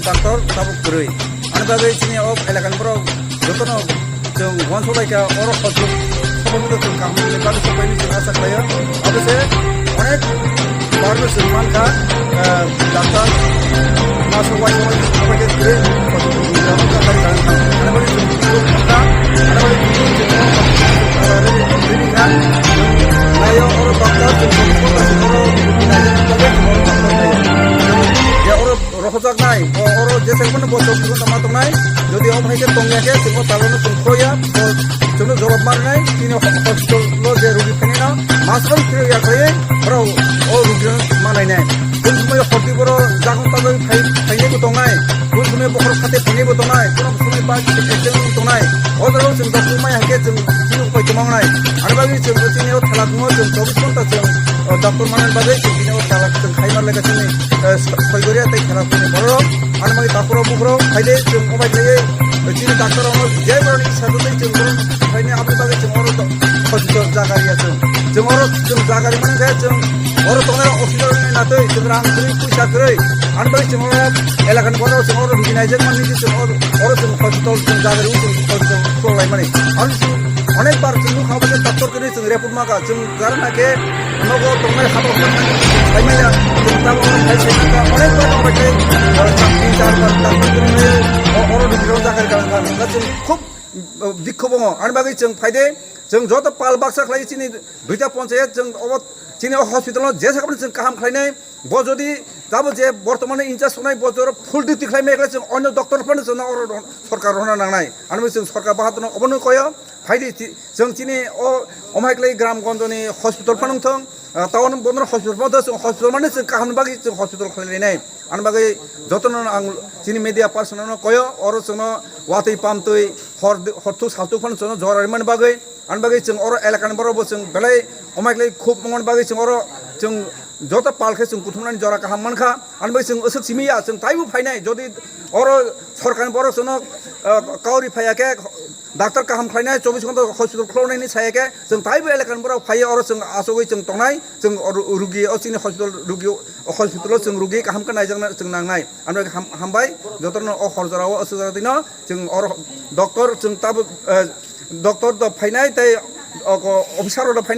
doctor tabuk kurui ani bagai sini elakan pro jotono jeng wan sobaika oro khosuk sobondo jeng kahmi le bagai sobaini jeng asa kaya abese onek barno sulman ka doctor na sobai sobai kurui khosuk jamu ka kari kan ani bagai jeng ka ani bagai jeng ini kan ayo oro doctor jeng kota oro rohojak nai oro jese kono bosok ko tama nai jodi om haike tongyake singo talano tungkhoya to jono jawab mar nai tini hospital lo je rugi phena masron kire ya khaye oro o rugi manai nai kun sumay hoti boro jagon tabai phaine ko tongai kun sumay bokhor khate phine bo tongai kun sumay ba ekeng tongai odaro jeng doktor mai hake jeng sinu koi tomang nai ani bagi jeng tini o thalak mo jeng 24 ঘন্টা jeng doktor manan bagai tini o thalak jeng khaimar lega tini সৈগরিয়া তাই খেলা করে বড় আর মানে তারপরে বুকরো খাইলে जों mobile লাগে চিনি ডাক্তার আমার যে বড় সাথে जों বড় খাইনে আপনি বাগে जों বড় হসপিটাল জায়গায় আছে जों বড় जों জায়গায় মানে যায় जों বড় তোমার হসপিটাল না তো जों রাং তুমি পয়সা করে আর বাগে जों বড় এলাকার বড় जों বড় রুগী যে মানে जों বড় जों হসপিটাল जों জায়গায় जों হসপিটাল চলাই মানে আর অনেকবার जों খাবারে ডাক্তার করে जों রিপোর্ট মাগা जों যারা নাকি নগো তোমার খাবার খাইমেলা जों দাও খাইছে অনেকবার আমাকে চাকরি চারবার ডাক্তার করে অর রুগীর জায়গায় গান जों খুব বিক্ষোভ আর বাগে जों ফাইদে जों যত পাল বাক্সা খাই চিনি দুইটা পঞ্চায়েত जों অবত চিনি হসপিটাল যে সাকাবলে जों কাহাম খাইনাই ব যদি যাবো যে বর্তমানে ইনচার্জ হনাই বছর ফুল ডিউটি খাইমে একলা जों অন্য ডক্টরफोरनो जों সরকার হনা নাंनाय আর जों সরকার বাহাদুর অবনো কয় ফাইদে जों চিনি অমাইকলাই গ্রামগঞ্জনি হসপিটাল ফানংথं টাউন বন্দর হসপিটাল মানে जों কাহাम बागै जों হসপিটাल খাইनाय আর বাগে যতন আং চিনি মিডিয়া পার্সনनो কয় অর जों ওয়াতै পামতৈ হরথু সালতু ফান जों জরারিমান बागै আর বাগে जों অর এলাকান বড় जों বেলাই অমাইকলাই খুব মন बागै जों অর जों যত পালকে जों কুথুমনানি জরা কাহাম মানখা আর বাগে जों ओसक सिमिया जों ताइबो फाइनाय যদি অর সরকার বড় जों কাউরি ফায়াকে ডাক্তার কাহাম খাইনাय 24 ঘন্টা হসপিটাল খলনাयनि सायाके जों ताइबो एलाकान बराव फायो अर जों आसगै जों तंनाय जों रुगि असिनि हसपिटाल रुगि हसपिटाल जों रुगि काहाम का नायजों जों नांनाय आमरा हामबाय जतन अ हरजराव असुजरा दिनो जों अर डॉक्टर जों ताबो डॉक्टर द फाइनाय ताइ अफिसार द